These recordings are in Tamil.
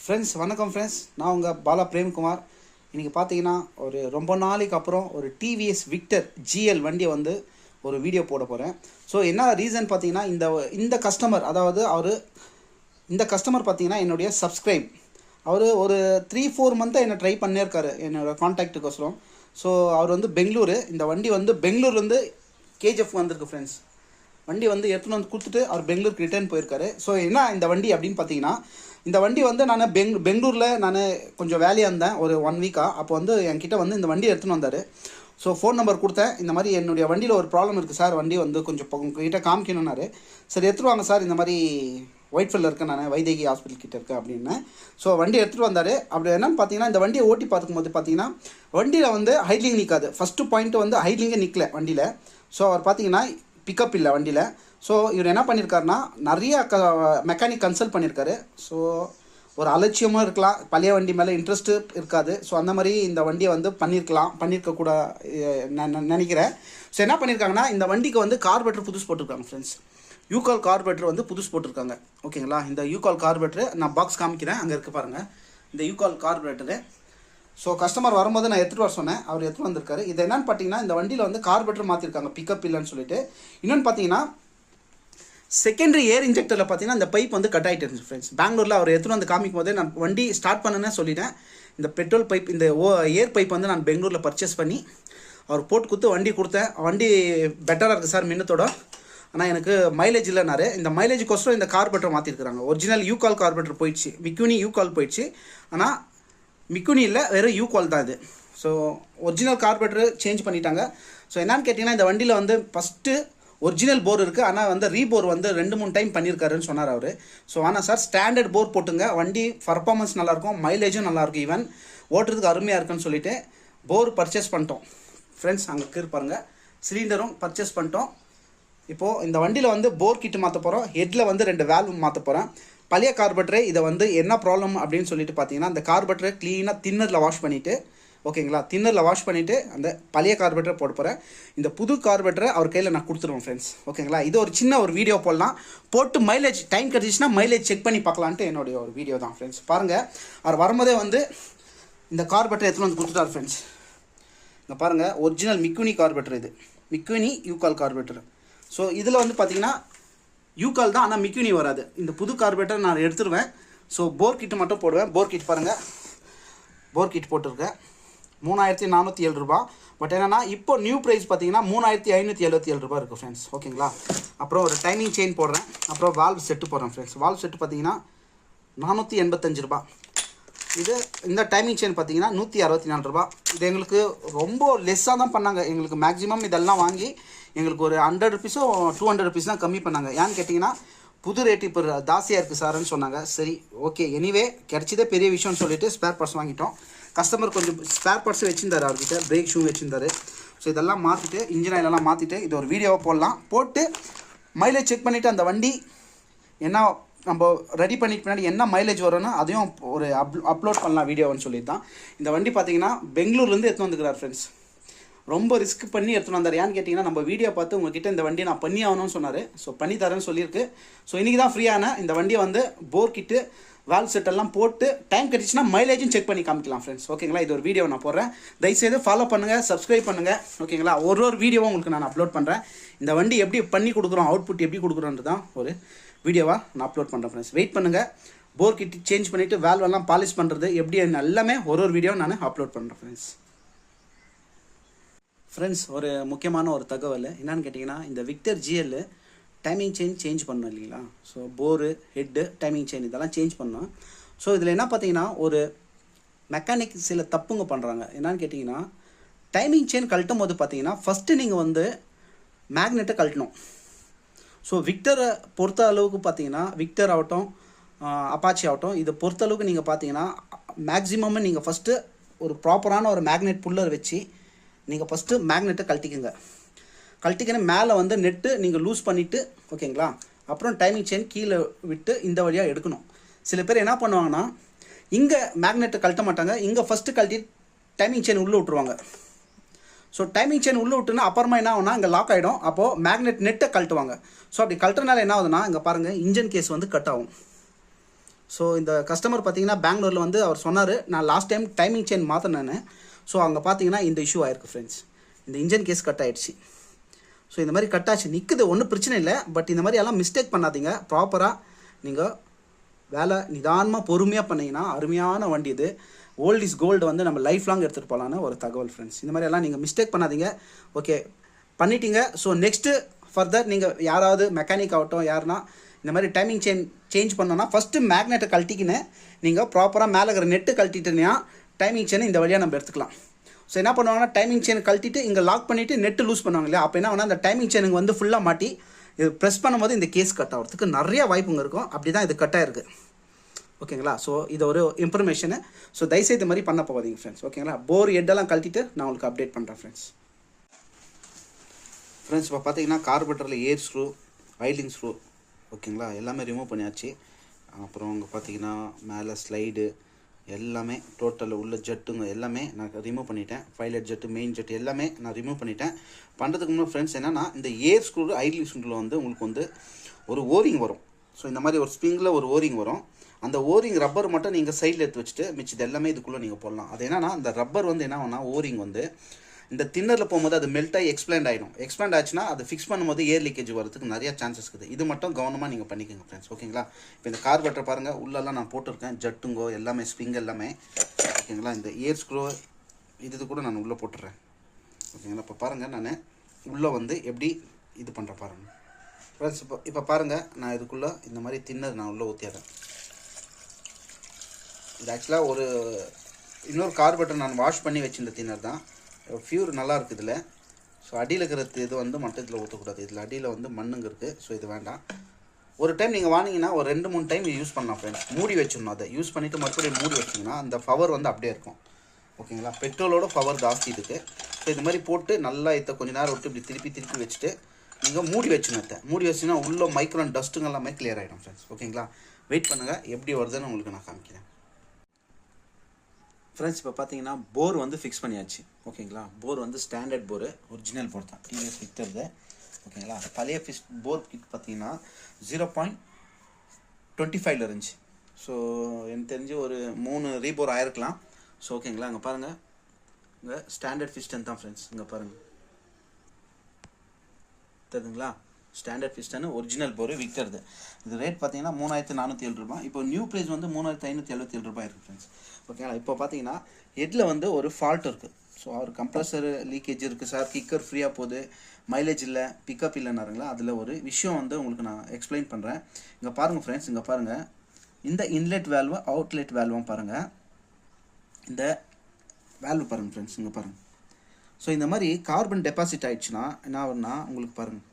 ஃப்ரெண்ட்ஸ் வணக்கம் ஃப்ரெண்ட்ஸ், நான் உங்கள் பாலா பிரேம்குமார். இன்றைக்கி பார்த்தீங்கன்னா ஒரு ரொம்ப நாளைக்கு அப்புறம் ஒரு டிவிஎஸ் விக்டர் ஜிஎல் வண்டியை வந்து ஒரு வீடியோ போட போகிறேன். ஸோ என்ன ரீசன் பார்த்தீங்கன்னா, இந்த கஸ்டமர், அதாவது இந்த கஸ்டமர் பார்த்தீங்கன்னா என்னுடைய சப்ஸ்கிரைப். அவர் ஒரு 3-4 மந்த்தாக என்னை ட்ரை பண்ணியிருக்காரு என்னோடய கான்டாக்டுக்கோசரம். ஸோ அவர் வந்து பெங்களூரு. இந்த வண்டி வந்து பெங்களூர்லேருந்து கேஜிஎஃப் வந்திருக்கு ஃப்ரெண்ட்ஸ். வண்டி வந்து எடுத்துன்னு வந்து கொடுத்துட்டு அவர் பெங்களூருக்கு ரிட்டர்ன் போயிருக்காரு. ஸோ என்ன இந்த வண்டி அப்படின்னு பார்த்தீங்கன்னா, இந்த வண்டி வந்து நான் பெங்களூரில் நான் கொஞ்சம் வேலையாக இருந்தேன் ஒரு 1 வீக்காக. அப்போ வந்து என்கிட்ட வந்து இந்த வண்டி எடுத்துன்னு வந்தார். ஸோ ஃபோன் நம்பர் கொடுத்தேன், இந்த மாதிரி என்னுடைய வண்டியில் ஒரு ப்ராப்ளம் இருக்குது சார், வண்டி வந்து கொஞ்சம் உங்ககிட்ட காமிக்கணுன்னாரு. சரி எடுத்துகிட்டு வாங்க சார், இந்த மாதிரி ஒயிட்ஃபீல்டில் இருக்கேன், நான் வைதேகி ஹாஸ்பிட்டல் கிட்டே இருக்கேன் அப்படின்னு. ஸோ வண்டி எடுத்துகிட்டு வந்தார். அப்படி என்னென்னு பார்த்தீங்கன்னா, இந்த வண்டியை ஓட்டி பார்க்கும்போது பார்த்தீங்கன்னா வண்டியில் வந்து ஹைட்லிங் நிற்காது. ஃபஸ்ட்டு பாயிண்ட்டு வந்து ஹைட்லிங்கே நிற்கல வண்டியில். ஸோ அவர் பார்த்தீங்கன்னா பிக்கப் இல்லை வண்டியில். ஸோ இவர் என்ன பண்ணியிருக்காருனா, நிறைய மெக்கானிக் கன்சல்ட் பண்ணியிருக்காரு. ஸோ ஒரு அலட்சியமும் இருக்கலாம், பழைய வண்டி மேலே இன்ட்ரெஸ்ட்டு இருக்காது. ஸோ அந்த மாதிரி இந்த வண்டியை வந்து பண்ணியிருக்கக்கூட நினைக்கிறேன். ஸோ என்ன பண்ணியிருக்காங்கன்னா, இந்த வண்டிக்கு வந்து கார்பரேட்டர் புதுசு போட்டிருக்காங்க ஃப்ரெண்ட்ஸ். யூகால் கார்பரேட்டர் வந்து புதுசு போட்டிருக்காங்க. ஓகேங்களா, இந்த யூகால் கார்பரேட்டர் நான் பாக்ஸ் காமிக்கிறேன், அங்கே இருக்குது பாருங்கள் இந்த யூகால் கார்பரேட்டரு. ஸோ கஸ்டமர் வரும்போது நான் எடுத்துகிட்டு வர சொன்னேன், அவர் எடுத்துகிட்டு வந்திருக்காரு. இது என்னென்னு பார்த்தீங்கன்னா, இந்த வண்டியில் வந்து கார்பரேட்டர் மாற்றிருக்காங்க, பிக்கப் இல்லைன்னு சொல்லிட்டு. இன்னொன்று பார்த்தீங்கன்னா, செகண்டரி ஏர் இன்ஜெக்டரில் பார்த்தீங்கன்னா இந்த பைப் வந்து கட் ஆகிட்டு இருந்துச்சு ஃப்ரெண்ட்ஸ். பெங்களூரில் அவர் எடுத்துகிட்டு வந்து காமிக்கும் போதே நான் வண்டி ஸ்டார்ட் பண்ணேன்னு சொல்லிட்டேன். இந்த பெட்ரோல் பைப், இந்த ஏர் பைப் வந்து நான் பெங்களூரில் பர்ச்சேஸ் பண்ணி அவர் போட்டு கொடுத்து வண்டி கொடுத்தேன். வண்டி பெட்டராக இருக்குது சார் மின்னத்தோட, ஆனால் எனக்கு மைலேஜ் இல்லைனாரு. இந்த மைலேஜுக்கோசரம் இந்த கார்பரேட்டர் மாற்றிருக்கிறாங்க. ஒரிஜினல் யூகால் கார்பரேட்டர் போயிடுச்சு, மிக்குனி யூகால் போயிடுச்சு. ஆனால் மிக்குனி இல்லை, வெறும் யூகால் தான் இது. ஸோ ஒரிஜினல் கார்பரேட்டர் சேஞ்ச் பண்ணிட்டாங்க. ஸோ என்னன்னு கேட்டிங்கன்னா, இந்த வண்டியில் வந்து ஃபஸ்ட்டு ஒரிஜினல் போர் இருக்குது, ஆனால் வந்து ரீபோர் வந்து 2-3 டைம் பண்ணியிருக்காருன்னு சொன்னார் அவர். ஸோ ஆனால் சார் ஸ்டாண்டர்ட் போர் போட்டுங்க, வண்டி பர்ஃபார்மன்ஸ் நல்லாயிருக்கும், மைலேஜும் நல்லாயிருக்கும், ஈவன் ஓட்டுறதுக்கு அருமையாக இருக்குன்னு சொல்லிட்டு போர் பர்ச்சேஸ் பண்ணிட்டோம் ஃப்ரெண்ட்ஸ். அங்கே பாருங்கள், சிலிண்டரும் பர்ச்சேஸ் பண்ணிட்டோம். இப்போது இந்த வண்டியில் வந்து போர் கிட்டு மாற்ற போகிறோம், ஹெட்டில் வந்து 2 வேல்வ் மாற்ற போகிறேன். பழைய கார்பரேட்டரை இதை வந்து என்ன ப்ராப்ளம் அப்படின்னு சொல்லிட்டு பார்த்தீங்கன்னா, அந்த கார்பரேட்டரை க்ளீனாக தின்னரில் வாஷ் பண்ணிவிட்டு, ஓகேங்களா, தின்னரில் வாஷ் பண்ணிவிட்டு அந்த பழைய கார்பரேட்டரை போட போகிறேன். இந்த புது கார்பரேட்டரை அவர் கையில் நான் கொடுத்துருவேன் ஃப்ரெண்ட்ஸ். ஓகேங்களா, இது ஒரு சின்ன ஒரு வீடியோ போடலாம், போட்டு மைலேஜ் டைம் கிடச்சிச்சின்னா மைலேஜ் செக் பண்ணி பார்க்கலான்ட்டு என்னுடைய ஒரு வீடியோ தான் ஃப்ரெண்ட்ஸ். பாருங்கள், அவர் வரும்போதே வந்து இந்த கார்பரேட்டரை எடுத்துகிட்டு வந்து கொடுத்துட்டார் ஃப்ரெண்ட்ஸ். இங்கே பாருங்கள், ஒரிஜினல் மிக்குனி கார்பரேட்டர், இது மிக்குனி யூகால் கார்பரேட்டர். ஸோ இதில் வந்து பார்த்தீங்கன்னா யூகால் தான், ஆனால் மிக்குனி வராது. இந்த புது கார்பரேட்டர் நான் எடுத்துருவேன். ஸோ போர் கிட்டு மட்டும் போடுவேன். போர் கிட் பாருங்கள், போர் கிட் போட்டிருக்கேன், 3407 ரூபா. பட் என்னென்னா இப்போ நியூ ப்ரைஸ் பார்த்தீங்கன்னா 3577 ரூபா இருக்குது ஃப்ரெண்ட்ஸ். ஓகேங்களா, அப்புறம் ஒரு டைமிங் செயின் போடுறேன், அப்புறம் வால்வ் செட்டு போடுறேன் ஃப்ரெண்ட்ஸ். வால்வ் செட்டு பார்த்தீங்கன்னா 485 ரூபா. இந்த டைமிங் செயின் பார்த்தீங்கன்னா 164 ரூபா. இது எங்களுக்கு ரொம்ப லெஸ்ஸாக தான் பண்ணாங்க. எங்களுக்கு மேக்ஸிமம் இதெல்லாம் வாங்கி எங்களுக்கு ஒரு 100 ருபீஸோ 200 ருபீஸ் தான் கம்மி பண்ணாங்க. ஏன்னு கேட்டிங்கன்னா, புது ரேட் இப்போ ஜாஸ்தியாக இருக்குது சார்ன்னு சொன்னாங்க. சரி ஓகே, எனிவே கிடச்சதே பெரிய விஷயம்னு சொல்லிட்டு ஸ்பேர் பார்ட்ஸ் வாங்கிட்டோம். கஸ்டமர் கொஞ்சம் ஸ்பேர் பார்ட்ஸ் வச்சுருந்தார், அவர்கிட்ட பிரேக் ஷூ வச்சுருந்தாரு. ஸோ இதெல்லாம் மாற்றிட்டு, இன்ஜின் ஆயிலெல்லாம் மாற்றிட்டு இது ஒரு வீடியோவை போடலாம். போட்டு மைலேஜ் செக் பண்ணிவிட்டு அந்த வண்டி என்ன நம்ம ரெடி பண்ணிட்டு பின்னாடி என்ன மைலேஜ் வரும்னா அதையும் ஒரு அப்லோட் பண்ணலாம் வீடியோன்னு சொல்லிட்டு தான். இந்த வண்டி பார்த்தீங்கன்னா பெங்களூர்லேருந்து எடுத்துன்னு வந்துக்கிறார் ஃப்ரெண்ட்ஸ். ரொம்ப ரிஸ்க் பண்ணி எடுத்துன்னு வந்தார். ஏன்னு கேட்டிங்கன்னா, நம்ம வீடியோ பார்த்து உங்ககிட்ட இந்த வண்டியை நான் பண்ணி ஆகணும்னு சொன்னார். ஸோ பண்ணி தரேன்னு சொல்லியிருக்கு. ஸோ இன்றைக்கி தான் ஃப்ரீயான இந்த வண்டியை வந்து போர் கிட்டு வால்வ் செட்டெல்லாம் போட்டு டைம் கிடச்சின்னா மைலேஜும் செக் பண்ணி காமிக்கலாம் ஃப்ரெண்ட்ஸ். ஓகேங்களா, இது ஒரு வீடியோ நான் போடுறேன், தயவுசெய்து ஃபாலோ பண்ணுங்கள், சப்ஸ்கிரைப் பண்ணுங்கள். ஓகேங்களா, ஒரு வீடியோவும் உங்களுக்கு நான் அப்லோட் பண்ணுறேன். இந்த வண்டி எப்படி பண்ணி கொடுக்குறோம், அவுட்புட் எப்படி கொடுக்குறோன்றது தான் ஒரு வீடியோவாக நான் அப்லோட் பண்ணுறேன் ஃப்ரெண்ட்ஸ். வெயிட் பண்ணுங்கள். போர் கிட்டு சேஞ்ச் பண்ணிவிட்டு வேல்வெல்லாம் பாலிஷ் பண்ணுறது எப்படி எல்லாமே ஒரு வீடியோ நான் அப்லோட் பண்ணுறேன் ஃப்ரெண்ட்ஸ். ஒரு முக்கியமான ஒரு தகவல் என்னன்னு கேட்டிங்கன்னா, இந்த Victor GL timing chain change பண்ணோம் இல்லைங்களா. So bore, head, timing chain இதெல்லாம் சேஞ்ச் பண்ணோம். ஸோ இதில் என்ன பார்த்தீங்கன்னா, ஒரு மெக்கானிக் சில தப்புங்க பண்ணுறாங்க. என்னன்னு கேட்டிங்கன்னா, டைமிங் செயின் கழட்டும் போது பார்த்தீங்கன்னா ஃபஸ்ட்டு நீங்கள் வந்து மேக்னெட்டை கழட்டணும். ஸோ விக்டரை பொறுத்த அளவுக்கு பார்த்தீங்கன்னா, விக்டர் ஆகட்டும் அப்பாச்சி ஆகட்டும், இதை பொறுத்த அளவுக்கு நீங்கள் பார்த்தீங்கன்னா மேக்ஸிமம் நீங்கள் ஃபஸ்ட்டு ஒரு ப்ராப்பரான ஒரு மேக்னெட் புல்லர் வச்சு நீங்கள் ஃபஸ்ட்டு மேக்னெட்டை கழட்டிக்கணும். மேலே வந்து நெட்டு நீங்கள் லூஸ் பண்ணிவிட்டு, ஓகேங்களா, அப்புறம் டைமிங் செயின் கீழே விட்டு இந்த வழியாக எடுக்கணும். சில பேர் என்ன பண்ணுவாங்கன்னா, இங்கே மேக்னெட்டை கழட்ட மாட்டாங்க, இங்கே ஃபஸ்ட்டு கழட்டி டைமிங் செயின் உள்ளே விட்ருவாங்க. ஸோ டைமிங் செயின் உள்ளே விட்டுனா அப்புறமா என்ன ஆகுனா இங்கே லாக் ஆகிடும். அப்போது மேக்னெட் நெட்டை கழட்டுவாங்க. ஸோ அப்படி கழட்டுறதுனால என்ன ஆகுதுன்னா, இங்கே பாருங்கள், இன்ஜின் கேஸ் வந்து கட் ஆகும். ஸோ இந்த கஸ்டமர் பார்த்தீங்கன்னா பெங்களூரில் வந்து அவர் சொன்னார், நான் லாஸ்ட் டைம் டைமிங் செயின் மாற்றினேன்னு. ஸோ அங்கே பார்த்தீங்கன்னா இந்த இஷ்யூ ஆயிருக்கு ஃப்ரெண்ட்ஸ். இந்த இன்ஜின் கேஸ் கட் ஆகிடுச்சு. ஸோ இந்த மாதிரி கட் ஆச்சு, நிற்குது, ஒன்றும் பிரச்சனை இல்லை. பட் இந்த மாதிரி எல்லாம் மிஸ்டேக் பண்ணாதீங்க. ப்ராப்பராக நீங்கள் வேலை நிதானமாக பொறுமையாக பண்ணிங்கன்னா அருமையான வண்டி இது. ஓல்ட் இஸ் கோல்டு வந்து நம்ம லைஃப் லாங் எடுத்துகிட்டு போகலான்னு ஒரு தகவல் ஃப்ரெண்ட்ஸ். இந்த மாதிரி எல்லாம் நீங்கள் மிஸ்டேக் பண்ணாதீங்க. ஓகே பண்ணிட்டீங்க. ஸோ நெக்ஸ்ட்டு ஃபர்தர் நீங்கள் யாராவது மெக்கானிக் ஆகட்டும் யாருன்னா இந்த மாதிரி டைமிங் சேஞ்ச் பண்ணோன்னா ஃபஸ்ட்டு மேக்னெட்டை கழட்டிக்கின்னு நீங்கள் ப்ராப்பராக மேலே இருக்கிற நெட்டு கழட்டிட்டுனா டைமிங் செயின் இந்த வழியாக நம்ம எடுத்துக்கலாம். ஸோ என்ன பண்ணுவாங்கன்னா டைமிங் செயின் கழட்டிட்டு இங்கே லாக் பண்ணிவிட்டு நெட்டு லூஸ் பண்ணுவாங்க இல்லையா, அப்போ என்ன வேணால் அந்த டைமிங் செயினுக்கு வந்து ஃபுல்லாக மாட்டி இது ப்ரெஸ் பண்ணும்போது இந்த கேஸ் கட் ஆகிறதுக்கு நிறையா வாய்ப்புங்க இருக்கும். அப்படி தான் இது கட் ஆகிருக்கு. ஓகேங்களா. ஸோ இது ஒரு இன்ஃபர்மேஷனு. ஸோ தயவுசெய்து இது மாதிரி பண்ண போகாதீங்க ஃப்ரெண்ட்ஸ். ஓகேங்களா. போர் ஹெட்டெல்லாம் கழட்டிட்டு நான் உங்களுக்கு அப்டேட் பண்ணுறேன் ஃப்ரெண்ட்ஸ். இப்போ பார்த்தீங்கன்னா கார்பரேட்டரில் ஏர் ஸ்க்ரூ, ஐலிங் ஸ்க்ரூ, ஓகேங்களா, எல்லாமே ரிமூவ் பண்ணியாச்சு. அப்புறம் அங்கே பார்த்தீங்கன்னா மேலே ஸ்லைடு எல்லாமே டோட்டல் உள்ள ஜெட்டுங்க எல்லாமே நான் ரிமூவ் பண்ணிட்டேன். பைலட் ஜெட்டு, மெயின் ஜெட்டு எல்லாமே நான் ரிமூவ் பண்ணிட்டேன். பண்ணுறதுக்கு முன்னாடி ஃப்ரெண்ட்ஸ் என்னென்னா இந்த ஏர் ஸ்க்ரூ, ஐலிங் ஸ்க்ரூவில் வந்து உங்களுக்கு வந்து ஒரு ஓரிங் வரும். ஸோ இந்த மாதிரி ஒரு ஸ்ப்ரிங்கில் ஒரு ஓரிங் வரும். அந்த ஓரிங் ரப்பர் மட்டும் நீங்கள் சைடில் எடுத்து வச்சுட்டு மிச்சது எல்லாமே இதுக்குள்ளே நீங்கள் போடலாம். அது என்னன்னா அந்த ரப்பர் வந்து என்ன ஆகும்னா ஓரிங் வந்து இந்த தின்னரில் போகும்போது அது மெல்ட் ஆகி எக்ஸ்பேண்ட் ஆகிடும். எக்ஸ்பேண்ட் ஆச்சுன்னா அது ஃபிக்ஸ் பண்ணும்போது ஏர் லீக்கேஜ் வரதுக்கு நிறையா சான்சஸ் இருக்குது. இது மட்டும் கவனமாக நீங்கள் பண்ணிக்கோங்க ஃப்ரெண்ட்ஸ். ஓகேங்களா. இப்போ இந்த கார்பரேட்டர் பாருங்கள், உள்ளெல்லாம் நான் போட்டிருக்கேன் ஜட்டுங்கோ எல்லாமே, ஸ்ப்ரிங் எல்லாமே. ஓகேங்களா. இந்த ஏர் ஸ்க்ரூ இது கூட நான் உள்ளே போட்டுறேன். ஓகேங்களா. இப்போ பாருங்கள் நான் உள்ளே வந்து எப்படி இது பண்ணுறேன் பாருங்கள் ஃப்ரெண்ட்ஸ். இப்போ பாருங்கள் நான் இதுக்குள்ளே இந்த மாதிரி தின்னர் நான் உள்ளே ஊற்றிடுறேன். இது ஆக்சுவலாக ஒரு இன்னொரு கார்பரேட்டர் நான் வாஷ் பண்ணி வச்சுருந்த தின்னர் தான். ஃபியூர் நல்லா இருக்குது இதில். ஸோ அடியில் இருக்கிற இது வந்து மட்டும் இதில் ஊற்றக்கூடாது. இதில் அடியில் வந்து மண்ணுங்க இருக்குது. ஸோ இது வேண்டாம். ஒரு டைம் நீங்கள் வாங்கினீங்கன்னா ஒரு 2-3 டைம் யூஸ் பண்ணலாம் ஃப்ரெண்ட்ஸ். மூடி வச்சிடணும். அதை யூஸ் பண்ணிவிட்டு மறுபடியும் மூடி வச்சிங்கன்னா அந்த பவர் வந்து அப்படியே இருக்கும். ஓகேங்களா. பெட்ரோலோட பவர் ஜாஸ்தி இதுக்கு. ஸோ இது மாதிரி போட்டு நல்லா இதை கொஞ்சம் நேரம் விட்டு இப்படி திருப்பி வச்சுட்டு நீங்கள் மூடி வச்சுன்னு மூடி வச்சிங்கன்னா உள்ள மைக்ரோன் டஸ்ட்டுங்க எல்லாமே கிளியர் ஆகிடும் ஃப்ரெண்ட்ஸ். ஓகேங்களா. வெயிட் பண்ணுங்கள், எப்படி வருதுன்னு உங்களுக்கு நான் காமிக்கிறேன் ஃப்ரெண்ட்ஸ். இப்போ பார்த்தீங்கன்னா போர் வந்து ஃபிக்ஸ் பண்ணியாச்சு. ஓகேங்களா. போர் வந்து ஸ்டாண்டர்ட் போர், ஒரிஜினல் போர் தான், டிவிஎஸ் விக்டர்து. ஓகேங்களா. பழைய போர் கிட் பார்த்தீங்கன்னா 0.25 இருந்துச்சு. ஸோ எனக்கு தெரிஞ்சு ஒரு 3 ரீபோர் ஆயிருக்கலாம். ஸோ ஓகேங்களா. அங்கே பாருங்கள், இங்கே ஸ்டாண்டர்ட் பிஸ்டன் தான் ஃப்ரெண்ட்ஸ். இங்கே பாருங்கள் தெரியுதுங்களா. ஸ்டாண்டர்ட் பிஸ்டன் ஒரிஜினல் போர் விக்டர்து. இது ரேட் பார்த்தீங்கன்னா 3407 ரூபாய். இப்போ நியூ ப்ரைஸ் வந்து 3577 ரூபாய் இருக்குது ஃப்ரெண்ட்ஸ். ஓகேங்களா. இப்போ பார்த்தீங்கன்னா ஹெட்டில் வந்து ஒரு ஃபால்ட் இருக்குது. ஸோ அவர் கம்ப்ரஸர் லீக்கேஜ் இருக்குது சார், கிக்கர் ஃப்ரீயாக போகுது, மைலேஜ் இல்லை, பிக்கப் இல்லைன்னாருங்களா. அதில் ஒரு விஷயம் வந்து உங்களுக்கு நான் எக்ஸ்பிளைன் பண்ணுறேன். இங்கே பாருங்கள் ஃப்ரெண்ட்ஸ். இங்கே பாருங்கள், இந்த இன்லெட் வேல்வு அவுட்லெட் வேல்வும் பாருங்கள். இந்த வேல்வு பாருங்கள் ஃப்ரெண்ட்ஸ். இங்கே பாருங்கள். ஸோ இந்த மாதிரி கார்பன் டெபாசிட் ஆகிடுச்சுன்னா என்ன ஆகுதுன்னா உங்களுக்கு பாருங்கள்,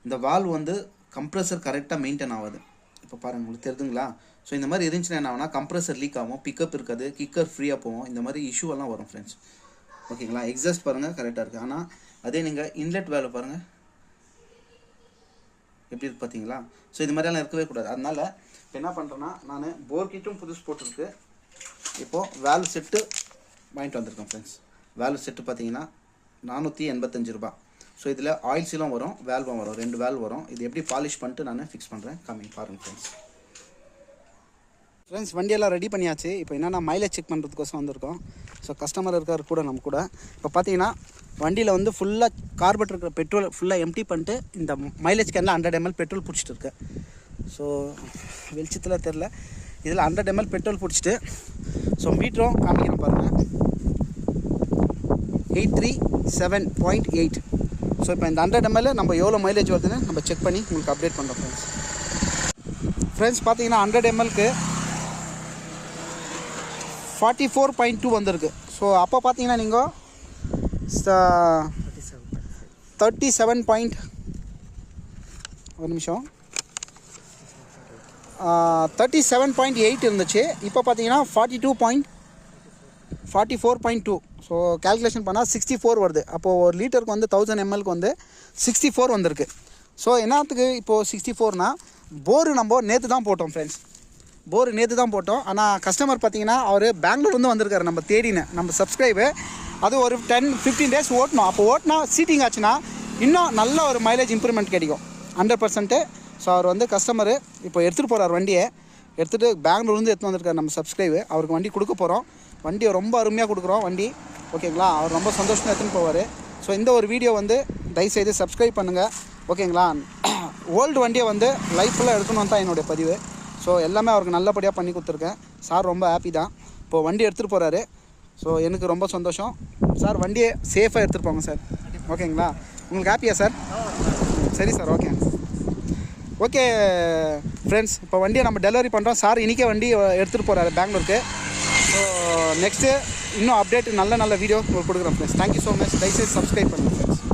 இந்த வால்வ் வந்து கம்ப்ரஸர் கரெக்டாக மெயின்டைன் ஆகாது. இப்போ பாருங்கள் உங்களுக்கு தெரியுதுங்களா. ஸோ இந்த மாதிரி இருந்துச்சுன்னா என்ன ஆகுனா கம்ப்ரஸர் லீக் ஆகும், பிக்கப் இருக்காது, கிக்கர் ஃப்ரீயாக போகும், இந்த மாதிரி இஷ்யூவெல்லாம் வரும் ஃப்ரெண்ட்ஸ். ஓகேங்களா. எக்ஸாஸ்ட் பாருங்கள் கரெக்டாக இருக்குது. ஆனால் அதே நீங்கள் இன்லெட் வேல்வ் பாருங்கள் எப்படி இருக்குது பார்த்தீங்களா. ஸோ இது மாதிரியெல்லாம் இருக்கவே கூடாது. அதனால் இப்போ என்ன பண்ணுறேன்னா நான் போர் கிட்டும் புதுசு போட்டிருக்கு. இப்போது வேல்வ் செட்டு வாங்கிட்டு வந்திருக்கேன் ஃப்ரெண்ட்ஸ். வேல்வ் செட்டு பார்த்தீங்கன்னா 485 ரூபா. ஸோ இதில் ஆயில் சீலும் வரும், வேல்வும் வரும், 2 வேல்வ் வரும். இது எப்படி பாலிஷ் பண்ணிட்டு நான் ஃபிக்ஸ் பண்ணுறேன், கம்மிங் பாருங்கள் ஃப்ரெண்ட்ஸ். வண்டியெல்லாம் ரெடி பண்ணியாச்சு. இப்போ என்னென்னா மைலேஜ் செக் பண்ணுறதுக்கோசம் வந்திருக்கோம். ஸோ கஸ்டமர் இருக்கார் கூட நம்ம கூட. இப்போ பார்த்தீங்கன்னா வண்டியில் வந்து ஃபுல்லாக கார்பரேட்டர் இருக்கிற பெட்ரோல் ஃபுல்லாக எம்டி பண்ணிட்டு இந்த மைலேஜ் கேனில் 100 ml பெட்ரோல் பிடிச்சிட்டு இருக்கு. ஸோ வெளிச்சத்தில் தெரில, இதில் 100 ml பெட்ரோல் பிடிச்சிட்டு ஸோ மீட்டரும் காமிக்கிறேன் பாருங்கள், 837.8. ஸோ இப்போ இந்த 100 ml நம்ம எவ்வளோ மைலேஜ் வருதுன்னு நம்ம செக் பண்ணி உங்களுக்கு அப்டேட் பண்ணுறோம் ஃப்ரெண்ட்ஸ். பார்த்தீங்கன்னா 100 mlக்கு 44.2 வந்திருக்கு. ஸோ அப்போ பார்த்தீங்கன்னா நீங்கள் 37. ஒரு நிமிஷம், 37.8 இருந்துச்சு. இப்போ பார்த்தீங்கன்னா 44.2. ஸோ கேல்குலேஷன் பண்ணால் 64 வருது. அப்போது ஒரு லிட்டருக்கு வந்து 1000 mlக்கு வந்து 64 வந்திருக்கு. ஸோ என்னத்துக்கு இப்போது 64னா போரு நம்ம நேற்று தான் போட்டோம் ஃப்ரெண்ட்ஸ். போர் நேற்று தான் போட்டோம். ஆனால் கஸ்டமர் பார்த்தீங்கன்னா அவர் பெங்களூர்லேருந்து வந்திருக்காரு நம்ம தேடின்னு, நம்ம சப்ஸ்கிரைபு. அது ஒரு 10-15 டேஸ் ஓட்டணும். அப்போ ஓட்டினா சீட்டிங் ஆச்சுன்னா இன்னும் நல்ல ஒரு மைலேஜ் இம்ப்ரூவ்மெண்ட் கிடைக்கும் 100%. ஸோ அவர் வந்து கஸ்டமரு இப்போ எடுத்துகிட்டு போகிறார் வண்டியை. எடுத்துகிட்டு பெங்களூர்லேருந்து எடுத்துன்னு வந்திருக்காரு நம்ம சப்ஸ்கிரைபு. அவருக்கு வண்டி கொடுக்க போகிறோம். வண்டியை ரொம்ப அருமையாக கொடுக்குறோம் வண்டி, ஓகேங்களா. அவர் ரொம்ப சந்தோஷமாக எடுத்துன்னு போவார். ஸோ இந்த ஒரு வீடியோ வந்து தயவுசெய்து சப்ஸ்கிரைப் பண்ணுங்கள், ஓகேங்களா. ஓல்டு வண்டியை வந்து லைஃப்பில் எடுக்கணும்னு தான் என்னுடைய பதிவு. ஸோ எல்லாமே அவருக்கு நல்லபடியாக பண்ணி கொடுத்துருக்கேன். சார் ரொம்ப ஹாப்பி தான். இப்போது வண்டி எடுத்துகிட்டு போகிறாரு. ஸோ எனக்கு ரொம்ப சந்தோஷம். சார் வண்டியை சேஃபாக எடுத்துகிட்டு போங்க சார், ஓகேங்களா. உங்களுக்கு ஹாப்பியா சார்? சரி சார், ஓகே ஓகே ஃப்ரெண்ட்ஸ். இப்போ வண்டியை நம்ம டெலிவரி பண்ணுறோம். சார் இன்றைக்கே வண்டி எடுத்துகிட்டு போகிறாரு பெங்களூருக்கு. ஸோ நெக்ஸ்ட்டு இன்னும் அப்டேட் நல்ல வீடியோ உங்களுக்கு கொடுக்குறோம் ஃப்ரெண்ட்ஸ். Thank you so much. தயவுசெய்து சப்ஸ்கிரைப் பண்ணுங்கள் ஃப்ரெண்ட்ஸ்.